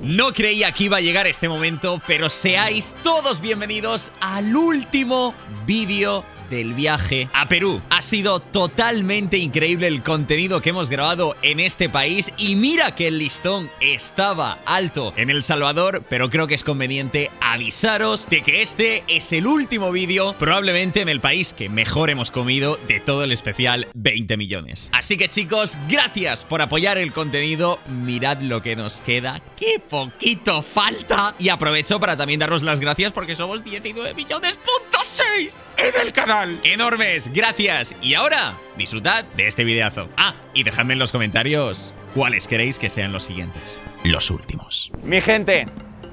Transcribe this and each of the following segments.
No creía que iba a llegar este momento, pero seáis todos bienvenidos al último vídeo del viaje a Perú. Ha sido totalmente increíble el contenido que hemos grabado en este país y mira que el listón estaba alto en El Salvador, pero creo que es conveniente avisaros de que este es el último vídeo probablemente en el país que mejor hemos comido de todo el especial 20 millones. Así que chicos, gracias por apoyar el contenido. Mirad lo que nos queda, qué poquito falta. Y aprovecho para también daros las gracias porque somos 19 millones.6 en el canal. Enormes, gracias. Y ahora, disfrutad de este videazo. Ah, y dejadme en los comentarios cuáles queréis que sean los siguientes. Los últimos. Mi gente,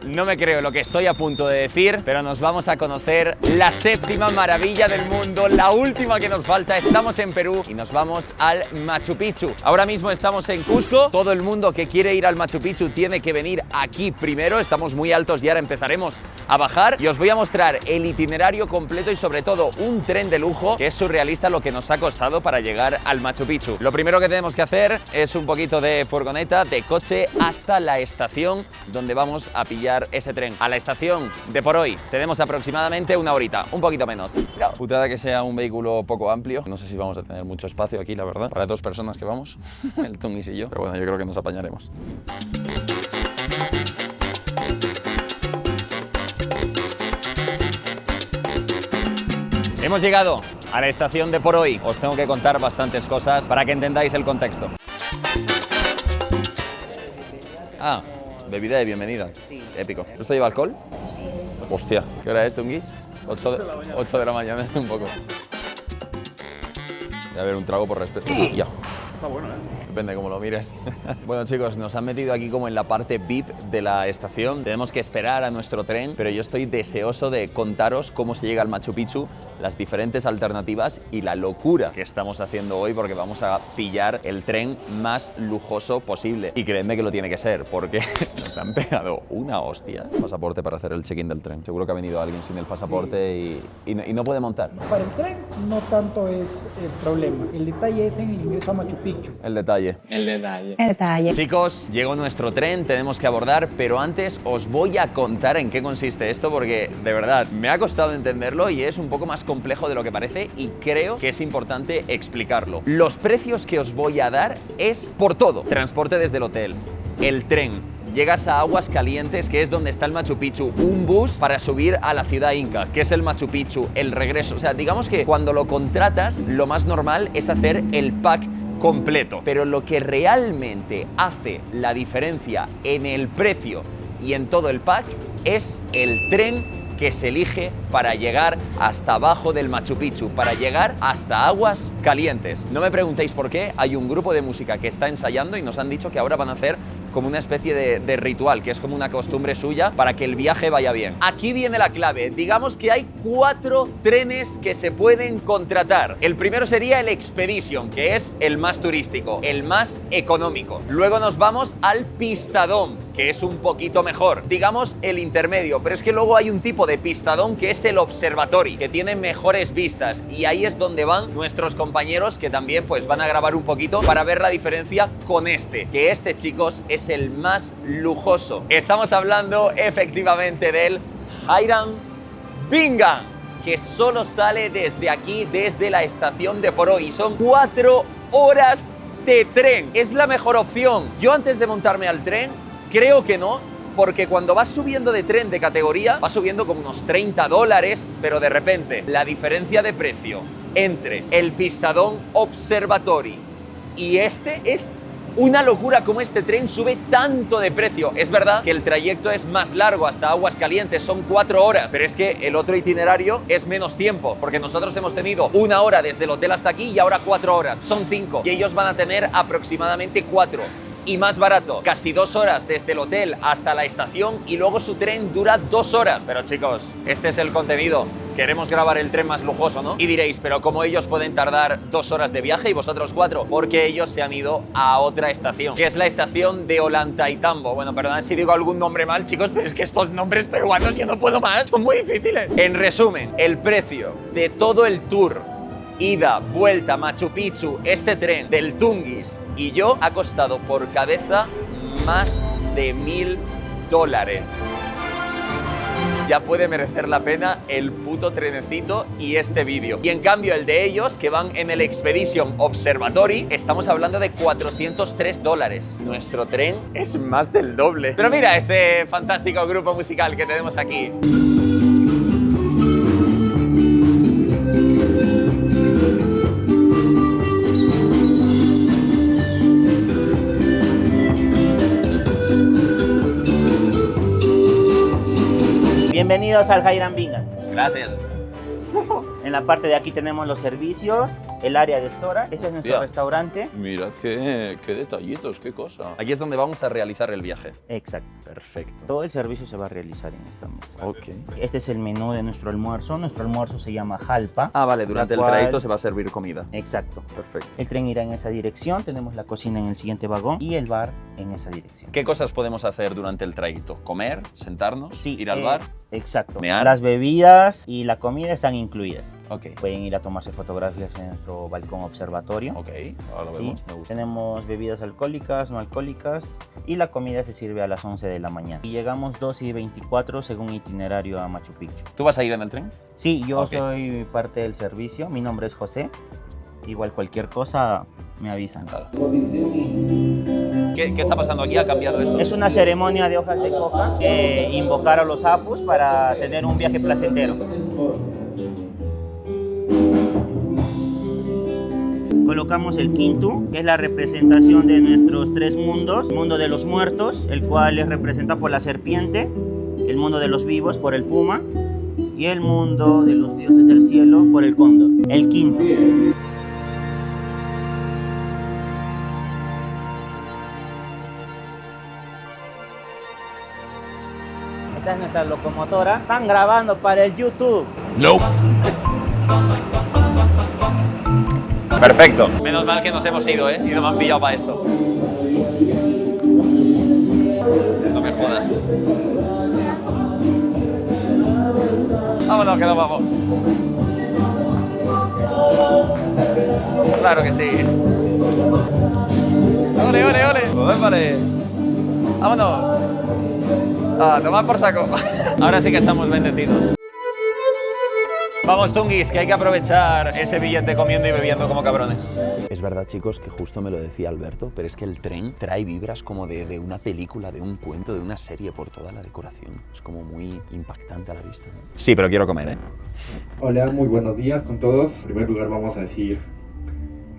no me creo lo que estoy a punto de decir, pero nos vamos a conocer la séptima maravilla del mundo, la última que nos falta. Estamos en Perú y nos vamos al Machu Picchu. Ahora mismo estamos en Cusco. Todo el mundo que quiere ir al Machu Picchu tiene que venir aquí primero. Estamos muy altos y ahora empezaremos a bajar y os voy a mostrar el itinerario completo y sobre todo un tren de lujo que es surrealista lo que nos ha costado para llegar al Machu Picchu. Lo primero que tenemos que hacer es un poquito de furgoneta, de coche hasta la estación donde vamos a pillar ese tren. A la estación de por hoy tenemos aproximadamente una horita, un poquito menos. Putada que sea un vehículo poco amplio. No sé si vamos a tener mucho espacio aquí, la verdad, para dos personas que vamos, el Tungis y yo, pero bueno, yo creo que nos apañaremos. Hemos llegado a la estación de por hoy. Os tengo que contar bastantes cosas para que entendáis el contexto. Ah, bebida de bienvenida. Sí. Épico. ¿Esto lleva alcohol? Sí. Hostia, ¿qué hora es, Tungis? 8 de la mañana, es un poco. Voy a ver un trago por respeto. Ya. Está bueno, ¿eh? Depende de cómo lo mires. Bueno, chicos, nos han metido aquí como en la parte VIP de la estación. Tenemos que esperar a nuestro tren, pero yo estoy deseoso de contaros cómo se llega al Machu Picchu, las diferentes alternativas y la locura que estamos haciendo hoy porque vamos a pillar el tren más lujoso posible. Y creedme que lo tiene que ser porque nos han pegado una hostia. Pasaporte para hacer el check-in del tren. Seguro que ha venido alguien sin el pasaporte y no puede montar. Para el tren no tanto es el problema. El detalle es en el ingreso a Machu Picchu. El detalle. El detalle. El detalle. Chicos, llegó nuestro tren, tenemos que abordar, pero antes os voy a contar en qué consiste esto porque de verdad me ha costado entenderlo y es un poco más complejo de lo que parece y creo que es importante explicarlo. Los precios que os voy a dar es por todo. Transporte desde el hotel, el tren, llegas a Aguas Calientes, que es donde está el Machu Picchu, un bus para subir a la ciudad inca, que es el Machu Picchu, el regreso. O sea, digamos que cuando lo contratas, lo más normal es hacer el pack completo. Pero lo que realmente hace la diferencia en el precio y en todo el pack es el tren que se elige para llegar hasta abajo del Machu Picchu, para llegar hasta Aguas Calientes. No me preguntéis por qué, hay un grupo de música que está ensayando y nos han dicho que ahora van a hacer como una especie de ritual, que es como una costumbre suya para que el viaje vaya bien. Aquí viene la clave. Digamos que hay 4 trenes que se pueden contratar. El primero sería el Expedition, que es el más turístico, el más económico. Luego nos vamos al Pistadón, que es un poquito mejor. Digamos el intermedio, pero es que luego hay un tipo de Pistadón que es el Observatory, que tiene mejores vistas y ahí es donde van nuestros compañeros que también pues van a grabar un poquito para ver la diferencia con este, que este, chicos, es el más lujoso. Estamos hablando efectivamente del Hiram Bingham, que solo sale desde aquí, desde la estación de por hoy. Son 4 horas de tren. Es la mejor opción. Yo antes de montarme al tren, creo que no, porque cuando vas subiendo de tren de categoría, vas subiendo como unos $30, pero de repente la diferencia de precio entre el Pistadón Observatory y este es una locura como este tren sube tanto de precio. Es verdad que el trayecto es más largo hasta Aguas Calientes, son 4 horas, pero es que el otro itinerario es menos tiempo, porque nosotros hemos tenido 1 hora desde el hotel hasta aquí y ahora 4 horas, son 5, y ellos van a tener aproximadamente 4. Y más barato, casi 2 horas desde el hotel hasta la estación y luego su tren dura 2 horas. Pero chicos, este es el contenido. Queremos grabar el tren más lujoso, ¿no? Y diréis, pero ¿cómo ellos pueden tardar 2 horas de viaje y vosotros 4? Porque ellos se han ido a otra estación, que es la estación de Ollantaytambo. Bueno, perdonad si digo algún nombre mal, chicos, pero es que estos nombres peruanos yo no puedo más, son muy difíciles. En resumen, el precio de todo el tour, ida, vuelta, Machu Picchu, este tren del Tungis y yo ha costado por cabeza más de 1000 dólares. Ya puede merecer la pena el puto trenecito y este vídeo. Y en cambio el de ellos, que van en el Expedition Observatory, estamos hablando de 403 dólares. Nuestro tren es más del doble. Pero mira este fantástico grupo musical que tenemos aquí. Bienvenidos al Hiram Bingham. Gracias. En la parte de aquí tenemos los servicios, el área de storage. Este es nuestro restaurante. Mirad qué detallitos, qué cosa. Aquí es donde vamos a realizar el viaje. Exacto. Perfecto. Todo el servicio se va a realizar en esta mesa. Ok. Este es el menú de nuestro almuerzo. Nuestro almuerzo se llama jalpa. Ah, vale, durante el trayecto se va a servir comida. Exacto. Perfecto. El tren irá en esa dirección. Tenemos la cocina en el siguiente vagón y el bar en esa dirección. ¿Qué cosas podemos hacer durante el trayecto? ¿Comer? ¿Sentarnos? Sí, ¿Ir al bar? Exacto. ¿Mear? Las bebidas y la comida están incluidas. Ok. Pueden ir a tomarse fotografías en nuestro balcón observatorio. Ok, ahora lo Sí, vemos, me gusta. tenemos bebidas alcohólicas, no alcohólicas y la comida se sirve a las 11 de la mañana. Y llegamos 2:24 según itinerario a Machu Picchu. ¿Tú vas a ir en el tren? Sí, yo Ok. soy parte del servicio, mi nombre es José. Igual cualquier cosa me avisan. Nada. ¿Qué está pasando aquí? ¿Ha cambiado esto? Es una ceremonia de hojas de coca, invocar a los apus para tener un viaje placentero. Colocamos el quinto, que es la representación de nuestros tres mundos. El mundo de los muertos, el cual es representado por la serpiente, el mundo de los vivos por el puma y el mundo de los dioses del cielo por el cóndor. El quinto. Esta es nuestra locomotora. Están grabando para el YouTube. Perfecto. Menos mal que nos hemos ido, ¿eh? Y no me han pillado para esto. No me jodas. Vámonos, que nos vamos. Claro que sí. ¡Ole, ole, ole! Pues vale. ¡Vámonos! Ah, tomad por saco. Ahora sí que estamos bendecidos. Vamos, Tungis, que hay que aprovechar ese billete comiendo y bebiendo como cabrones. Es verdad, chicos, que justo me lo decía Alberto, pero es que el tren trae vibras como de una película, de un cuento, de una serie por toda la decoración. Es como muy impactante a la vista, ¿no? Sí, pero quiero comer, ¿eh? Hola, muy buenos días con todos. En primer lugar vamos a decir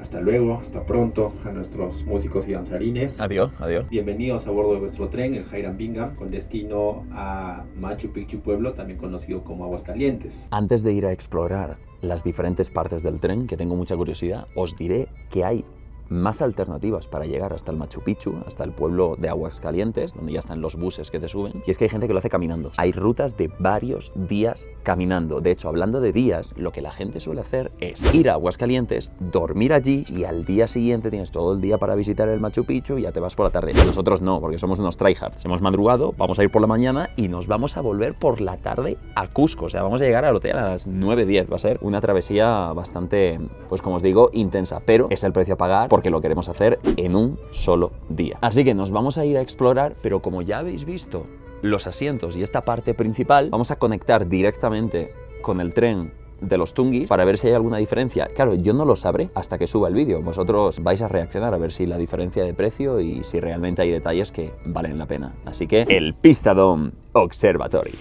hasta luego, hasta pronto a nuestros músicos y danzarines. Adiós, adiós. Bienvenidos a bordo de vuestro tren, el Hiram Bingham, con destino a Machu Picchu Pueblo, también conocido como Aguascalientes. Antes de ir a explorar las diferentes partes del tren, que tengo mucha curiosidad, os diré que hay más alternativas para llegar hasta el Machu Picchu, hasta el pueblo de Aguascalientes, donde ya están los buses que te suben. Y es que hay gente que lo hace caminando. Hay rutas de varios días caminando. De hecho, hablando de días, lo que la gente suele hacer es ir a Aguascalientes, dormir allí y al día siguiente tienes todo el día para visitar el Machu Picchu y ya te vas por la tarde. Nosotros no, porque somos unos tryhards. Hemos madrugado, vamos a ir por la mañana y nos vamos a volver por la tarde a Cusco. O sea, vamos a llegar al hotel a las 9:10. Va a ser una travesía bastante, pues como os digo, intensa. Pero es el precio a pagar porque lo queremos hacer en un solo día. Así que nos vamos a ir a explorar, pero como ya habéis visto los asientos y esta parte principal, vamos a conectar directamente con el tren de los Tungis para ver si hay alguna diferencia. Claro, yo no lo sabré hasta que suba el vídeo. Vosotros vais a reaccionar a ver si la diferencia de precio y si realmente hay detalles que valen la pena. Así que el Pistadome Observatory.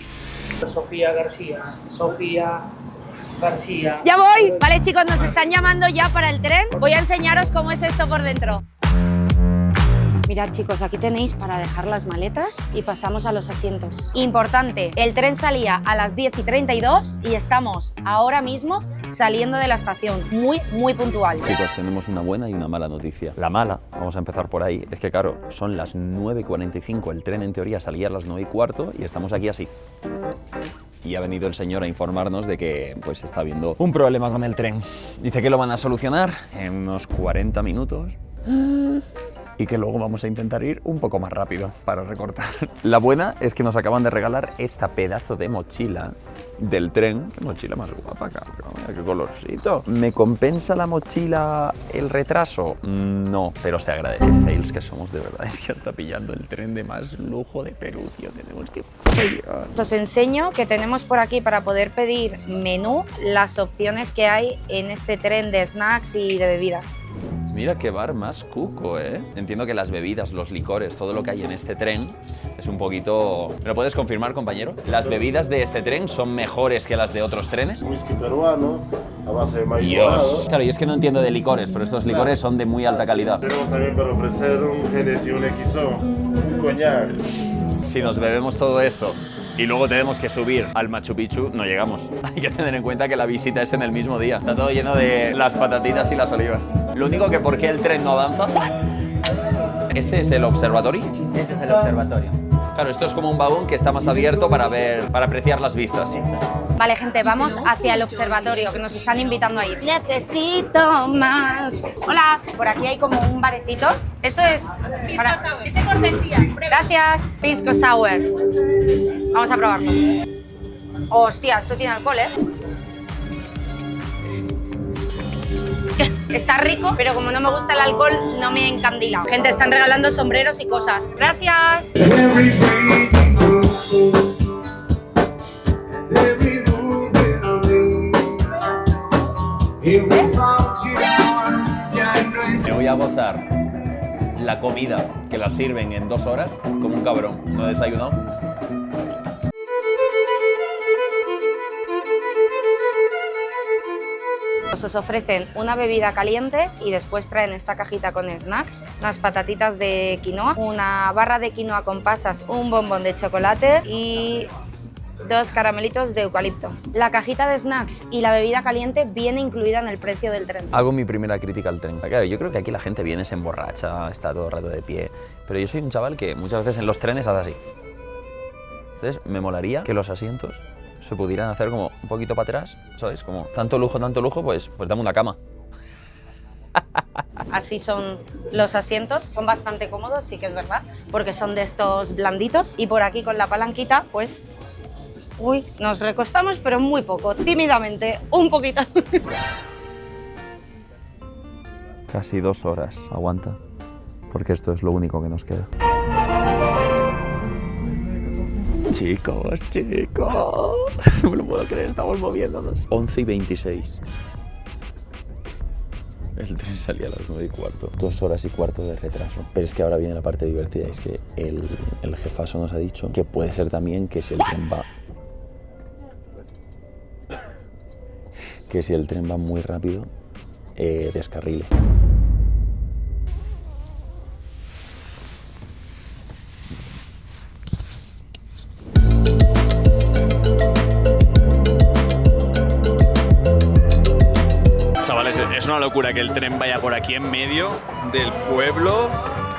Sofía García. Sofía García. ¡Ya voy! Vale, chicos, nos están llamando ya para el tren. Voy a enseñaros cómo es esto por dentro. Mirad, chicos, aquí tenéis para dejar las maletas y pasamos a los asientos. Importante, el tren salía a las 10:32 y estamos ahora mismo saliendo de la estación. Muy, muy puntual. Chicos, tenemos una buena y una mala noticia. La mala, vamos a empezar por ahí, es que claro, son las 9:45, el tren en teoría salía a las 9:15 y estamos aquí así. Y ha venido el señor a informarnos de que pues está habiendo un problema con el tren. Dice que lo van a solucionar en unos 40 minutos. Y que luego vamos a intentar ir un poco más rápido para recortar. La buena es que nos acaban de regalar esta pedazo de mochila del tren. Qué mochila más guapa, cabrón. Mira qué colorcito. ¿Me compensa la mochila el retraso? No, pero se agradece. Qué fails que somos, de verdad. Es que está pillando el tren de más lujo de Perú, tío. Tenemos que fallar. Os enseño que tenemos por aquí para poder pedir menú las opciones que hay en este tren de snacks y de bebidas. Mira qué bar más cuco, ¿eh? Entiendo que las bebidas, los licores, todo lo que hay en este tren es un poquito... ¿Me lo puedes confirmar, compañero? ¿Las bebidas de este tren son mejores que las de otros trenes? Whisky peruano, a base de maíz morado. Claro, y es que no entiendo de licores, pero estos licores son de muy alta calidad. Tenemos también para ofrecer un Genesis, un XO, un coñac. Si nos bebemos todo esto y luego tenemos que subir al Machu Picchu, no llegamos. Hay que tener en cuenta que la visita es en el mismo día. Está todo lleno de las patatitas y las olivas. Lo único que, ¿por qué el tren no avanza? ¿Este es el observatorio? Este es el observatorio. Claro, esto es como un vagón que está más abierto para ver, para apreciar las vistas. Vale, gente, vamos hacia el observatorio, que nos están invitando a ir. Necesito más. Hola, por aquí hay como un barecito. Esto es para... Gracias. Pisco Sour. Vamos a probarlo. Hostia, esto tiene alcohol, ¿eh? Está rico, pero como no me gusta el alcohol, no me encandila. Gente, están regalando sombreros y cosas. Gracias. Me voy a gozar la comida que la sirven en 2 horas como un cabrón. ¿No he desayunado? Os ofrecen una bebida caliente y después traen esta cajita con snacks, unas patatitas de quinoa, una barra de quinoa con pasas, un bombón de chocolate y 2 caramelitos de eucalipto. La cajita de snacks y la bebida caliente viene incluida en el precio del tren. Hago mi primera crítica al tren. Claro, yo creo que aquí la gente viene, se emborracha, está todo el rato de pie, pero yo soy un chaval que muchas veces en los trenes hace así. Entonces, me molaría que los asientos se pudieran hacer como un poquito para atrás, ¿sabes? Como tanto lujo, pues dame una cama. Así son los asientos, son bastante cómodos, sí que es verdad, porque son de estos blanditos. Y por aquí con la palanquita, pues... Uy, nos recostamos, pero muy poco, tímidamente, un poquito. Casi 2 horas, aguanta, porque esto es lo único que nos queda. Chicos, no me lo puedo creer, estamos moviéndonos. 11:26. El tren salía a las 9:15. 2 horas y cuarto de retraso. Pero es que ahora viene la parte divertida, es que el jefazo nos ha dicho que puede ser también que si el tren va... que si el tren va muy rápido, descarrile. Chavales, es una locura que el tren vaya por aquí en medio del pueblo,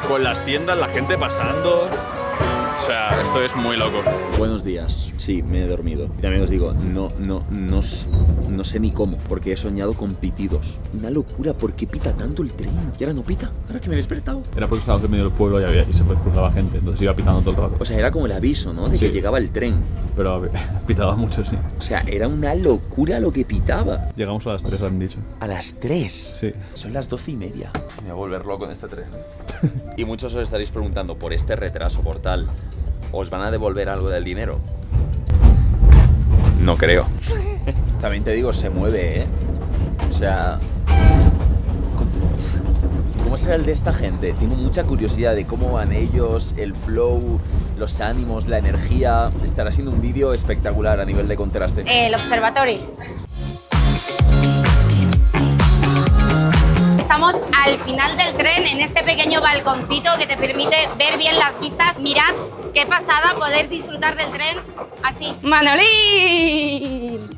con las tiendas, la gente pasando. O sea, esto es muy loco. Buenos días. Sí, me he dormido. Y también os digo, no sé ni cómo, porque he soñado con pitidos. Una locura, ¿por qué pita tanto el tren? Y ahora no pita, ahora que me he despertado. Era porque estábamos en medio del pueblo y se cruzaba gente, entonces iba pitando todo el rato. O sea, era como el aviso, ¿no? De que llegaba el tren. Pero pitaba mucho, sí. O sea, era una locura lo que pitaba. Llegamos a las 3, han dicho. ¿A las 3? Sí. Son las 12:30. Me voy a volver loco en este tren. Y muchos os estaréis preguntando, por este retraso, por tal, ¿os van a devolver algo del dinero? No creo. También te digo, se mueve, ¿eh? O sea... ¿Cómo será el de esta gente? Tengo mucha curiosidad de cómo van ellos, el flow, los ánimos, la energía. Estará siendo un vídeo espectacular a nivel de contraste. El observatorio. Estamos al final del tren, en este pequeño balconcito que te permite ver bien las vistas. Mirad qué pasada poder disfrutar del tren así. ¡Manolín!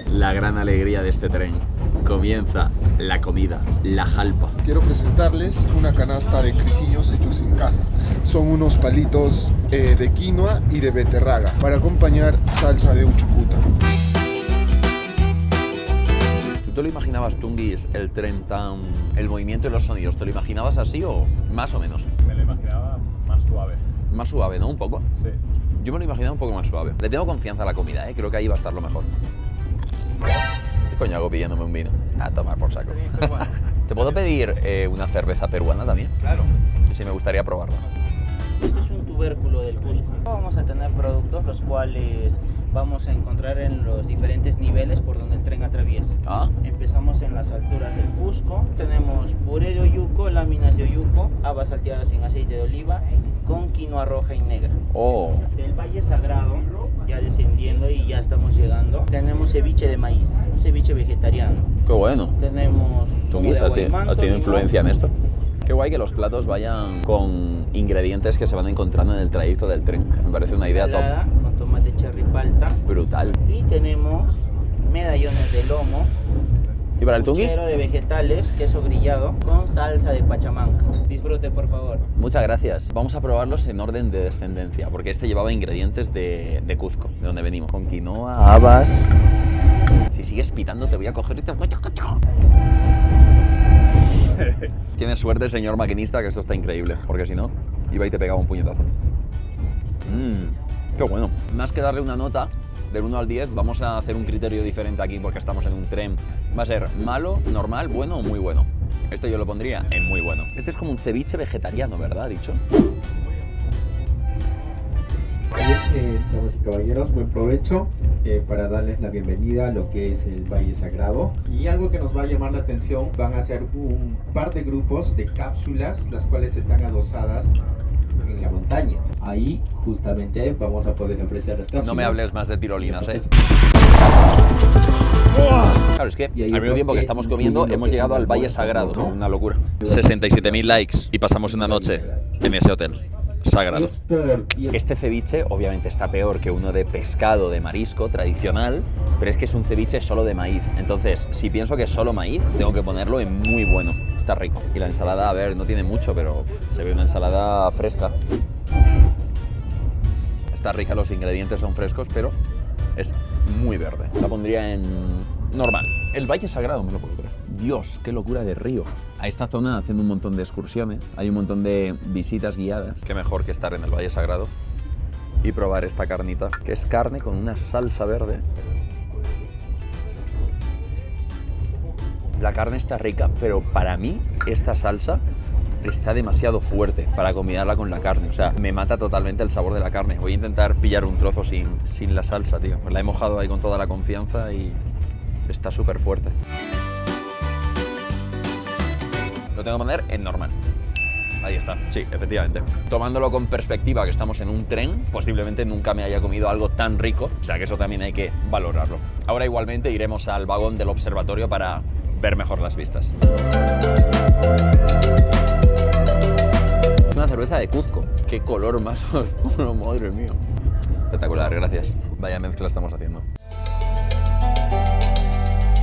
La gran alegría de este tren. Comienza la comida, la jalpa. Quiero presentarles una canasta de crisillos hechos en casa. Son unos palitos de quinoa y de beterraga para acompañar salsa de uchucuta. ¿Tú te lo imaginabas, Tunguis, el tren tan... el movimiento y los sonidos? ¿Te lo imaginabas así o más o menos? Me lo imaginaba más suave. Más suave, ¿no? Un poco. Sí. Yo me lo imaginaba un poco más suave. Le tengo confianza a la comida, ¿eh? Creo que ahí va a estar lo mejor. ¿Qué coño hago pidiéndome un vino? A tomar por saco. ¿Te puedo pedir una cerveza peruana también? Claro. Sí, me gustaría probarla. Esto es un tubérculo del Cusco. Vamos a tener productos los cuales vamos a encontrar en los diferentes niveles por donde el tren atraviesa. Empezamos en las alturas del Cusco. Tenemos puré de oyuco, láminas de oyuco, habas salteadas en aceite de oliva con quinoa roja y negra. Del Valle Sagrado, ya descendiendo y ya estamos llegando, tenemos ceviche de maíz, un ceviche vegetariano. Qué bueno. Tenemos ¿Tú has tenido influencia en esto? Qué guay que los platos vayan con ingredientes que se van encontrando en el trayecto del tren. Me parece una idea top. Con tomate cherry palta. Brutal. Y tenemos medallones de lomo. ¿Y para el tungis? Puchero de vegetales, queso grillado con salsa de pachamanca. Disfrute, por favor. Muchas gracias. Vamos a probarlos en orden de descendencia, porque este llevaba ingredientes de Cuzco, de donde venimos. Con quinoa, habas... Si sigues pitando te voy a coger y te voy a cachar. Tienes suerte, señor maquinista, que esto está increíble, porque si no, iba y te pegaba un puñetazo. Qué bueno. Más que darle una nota del 1 al 10, vamos a hacer un criterio diferente aquí porque estamos en un tren. Va a ser malo, normal, bueno o muy bueno. Esto yo lo pondría en muy bueno. Este es como un ceviche vegetariano, ¿verdad? Dicho. Bien, damas y caballeros, buen provecho para darles la bienvenida a lo que es el Valle Sagrado. Y algo que nos va a llamar la atención, van a ser un par de grupos de cápsulas, las cuales están adosadas en la montaña. Ahí justamente vamos a poder ofrecer las cápsulas. No me hables más de tirolinas, ¿eh? Claro, es que al mismo tiempo que estamos comiendo hemos llegado al Valle Sagrado, ¿no? Una locura. 67.000 likes y pasamos una noche en ese hotel sagrado. Este ceviche obviamente está peor que uno de pescado, de marisco tradicional, pero es que es un ceviche solo de maíz. Entonces, si pienso que es solo maíz, tengo que ponerlo en muy bueno. Está rico. Y la ensalada, a ver, no tiene mucho, pero se ve una ensalada fresca. Está rica, los ingredientes son frescos, pero es muy verde. La pondría en normal. El Valle Sagrado, me lo puedo creer. Dios, qué locura de río. A esta zona hacen un montón de excursiones, hay un montón de visitas guiadas. Qué mejor que estar en el Valle Sagrado y probar esta carnita, que es carne con una salsa verde. La carne está rica, pero para mí esta salsa está demasiado fuerte para combinarla con la carne. O sea, me mata totalmente el sabor de la carne. Voy a intentar pillar un trozo sin la salsa, tío. La he mojado ahí con toda la confianza y está súper fuerte. Lo tengo que poner en normal. Ahí está, sí, efectivamente. Tomándolo con perspectiva que estamos en un tren, posiblemente nunca me haya comido algo tan rico. O sea que eso también hay que valorarlo. Ahora igualmente iremos al vagón del observatorio para ver mejor las vistas. Es una cerveza de Cuzco. Qué color más oscuro, madre mía. Espectacular, gracias. Vaya mezcla estamos haciendo.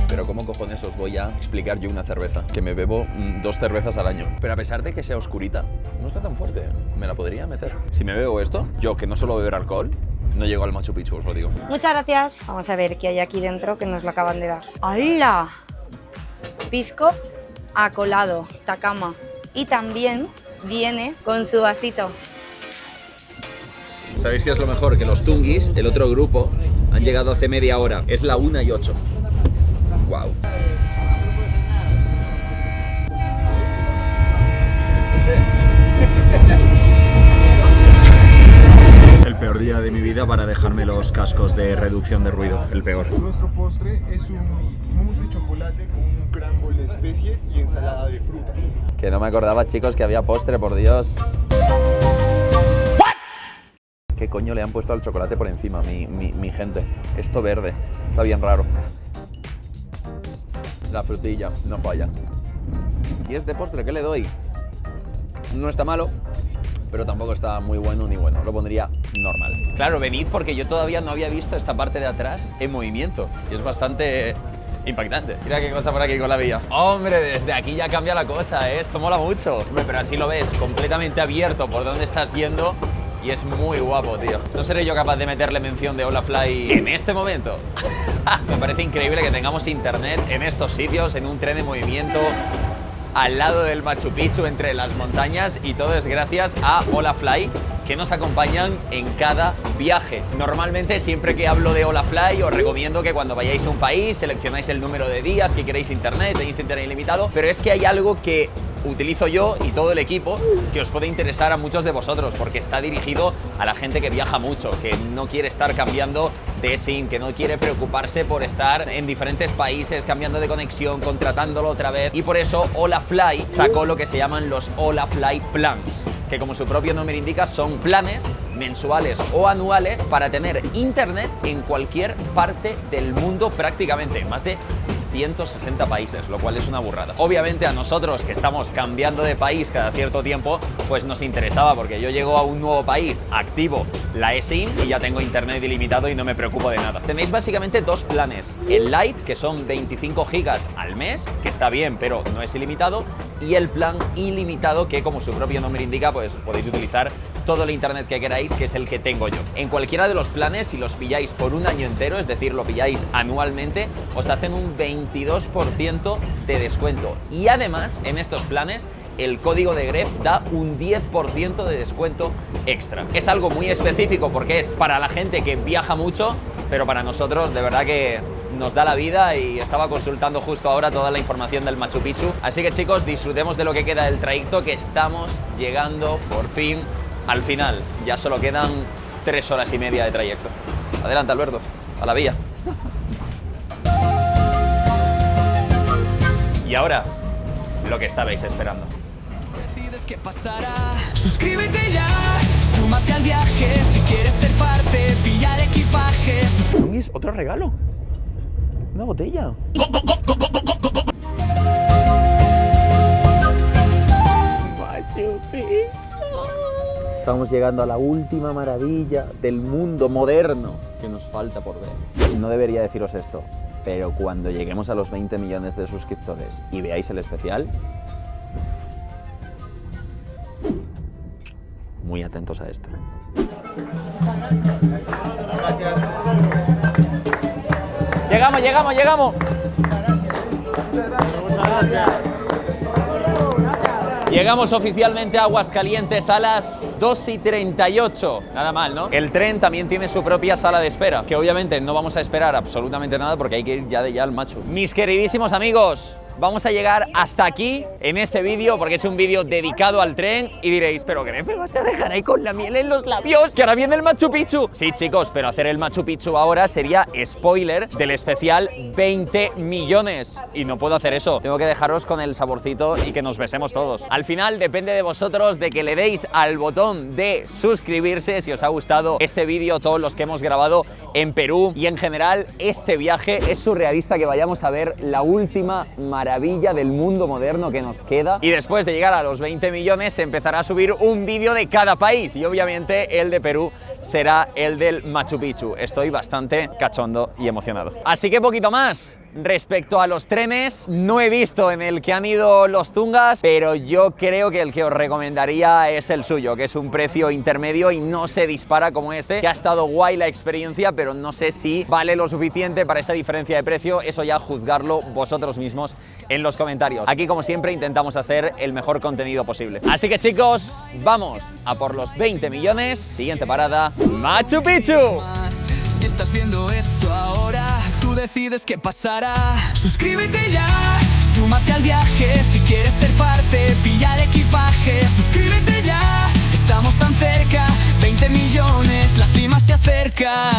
Pero ¿cómo cojones os voy a explicar yo una cerveza? Que me bebo 2 cervezas al año. Pero a pesar de que sea oscurita, no está tan fuerte. Me la podría meter. Si me bebo esto, yo que no suelo beber alcohol, no llego al Machu Picchu, os lo digo. Muchas gracias. Vamos a ver qué hay aquí dentro que nos lo acaban de dar. ¡Hala! Pisco acolado, Takama. Y también viene con su vasito. ¿Sabéis qué es lo mejor? Que los Tungis, el otro grupo, han llegado hace media hora. Es la 1:08. Wow. El peor día de mi vida para dejarme los cascos de reducción de ruido. El peor. Nuestro postre es un mousse de chocolate con un crumble de especies y ensalada de fruta. Que no me acordaba, chicos, que había postre, por Dios. ¿Qué coño le han puesto al chocolate por encima, mi gente? Esto verde. Está bien raro. La frutilla, no falla. ¿Y este postre qué le doy? No está malo, pero tampoco está muy bueno ni bueno. Lo pondría normal. Claro, venid porque yo todavía no había visto esta parte de atrás en movimiento. Y es bastante impactante. Mira qué cosa por aquí con la vía. Hombre, desde aquí ya cambia la cosa, ¿eh? Esto mola mucho. Hombre, pero así lo ves, completamente abierto por dónde estás yendo. Y es muy guapo, tío. No seré yo capaz de meterle mención de Hola Fly en este momento. Me parece increíble que tengamos internet en estos sitios, en un tren en movimiento. al lado del Machu Picchu, entre las montañas, y todo es gracias a Olafly, que nos acompañan en cada viaje. Normalmente, siempre que hablo de Olafly, os recomiendo que cuando vayáis a un país seleccionáis el número de días que queréis internet, tenéis internet ilimitado, pero es que hay algo que utilizo yo y todo el equipo que os puede interesar a muchos de vosotros, porque está dirigido a la gente que viaja mucho, que no quiere estar cambiando de SIM, que no quiere preocuparse por estar en diferentes países, cambiando de conexión, contratándolo otra vez, y por eso Olafly sacó lo que se llaman los Olafly Plans, que como su propio nombre indica son planes mensuales o anuales para tener internet en cualquier parte del mundo prácticamente, más de 160 países, lo cual es una burrada. Obviamente a nosotros, que estamos cambiando de país cada cierto tiempo, pues nos interesaba, porque yo llego a un nuevo país, activo la eSIM y ya tengo internet ilimitado y no me preocupo de nada. Tenéis básicamente dos planes: el Lite, que son 25 gigas al mes, que está bien pero no es ilimitado, y el plan ilimitado, que como su propio nombre indica, pues podéis utilizar todo el internet que queráis, que es el que tengo yo. En cualquiera de los planes, si los pilláis por un año entero, es decir, lo pilláis anualmente, os hacen un 22% de descuento. Y además, en estos planes, el código de Gref da un 10% de descuento extra. Es algo muy específico porque es para la gente que viaja mucho, pero para nosotros de verdad que nos da la vida, y estaba consultando justo ahora toda la información del Machu Picchu. Así que chicos, disfrutemos de lo que queda del trayecto, que estamos llegando por fin al final. Ya solo quedan 3 horas y media de trayecto. Adelante, Alberto, a la vía. Y ahora, lo que estabais esperando. Decides qué pasará. Suscríbete ya, súmate al viaje. Si quieres ser parte, pilla el equipaje. ¿Es otro regalo? ¿Una botella? Machu Picchu. Estamos llegando a la última maravilla del mundo moderno que nos falta por ver. No debería deciros esto, pero cuando lleguemos a los 20 millones de suscriptores y veáis el especial, muy atentos a esto. Gracias. Llegamos. Muchas gracias. Llegamos oficialmente a Aguascalientes a las 2:38. Nada mal, ¿no? El tren también tiene su propia sala de espera, que obviamente no vamos a esperar absolutamente nada porque hay que ir ya de ya al Machu. Mis queridísimos amigos, vamos a llegar hasta aquí en este vídeo, porque es un vídeo dedicado al tren, y diréis, ¿pero qué me vas a dejar ahí con la miel en los labios? ¡Que ahora viene el Machu Picchu! Sí, chicos, pero hacer el Machu Picchu ahora sería spoiler del especial 20 millones. Y no puedo hacer eso. Tengo que dejaros con el saborcito y que nos besemos todos. Al final depende de vosotros, de que le deis al botón de suscribirse si os ha gustado este vídeo, todos los que hemos grabado en Perú y en general este viaje. Es surrealista que vayamos a ver la última maravilla del mundo moderno que nos queda, y después de llegar a los 20 millones se empezará a subir un vídeo de cada país, y obviamente el de Perú será el del Machu Picchu. Estoy bastante cachondo y emocionado. Así que poquito más. Respecto a los trenes, no he visto en el que han ido los Tungas, pero yo creo que el que os recomendaría es el suyo, que es un precio intermedio y no se dispara como este, que ha estado guay la experiencia, pero no sé si vale lo suficiente para esta diferencia de precio. Eso ya juzgarlo vosotros mismos en los comentarios. Aquí, como siempre, intentamos hacer el mejor contenido posible. Así que chicos, vamos a por los 20 millones. Siguiente parada, Machu Picchu. Si estás viendo esto ahora, tú decides qué pasará. Suscríbete ya, súmate al viaje. Si quieres ser parte, pilla el equipaje. Suscríbete ya, estamos tan cerca. 20 millones, la cima se acerca.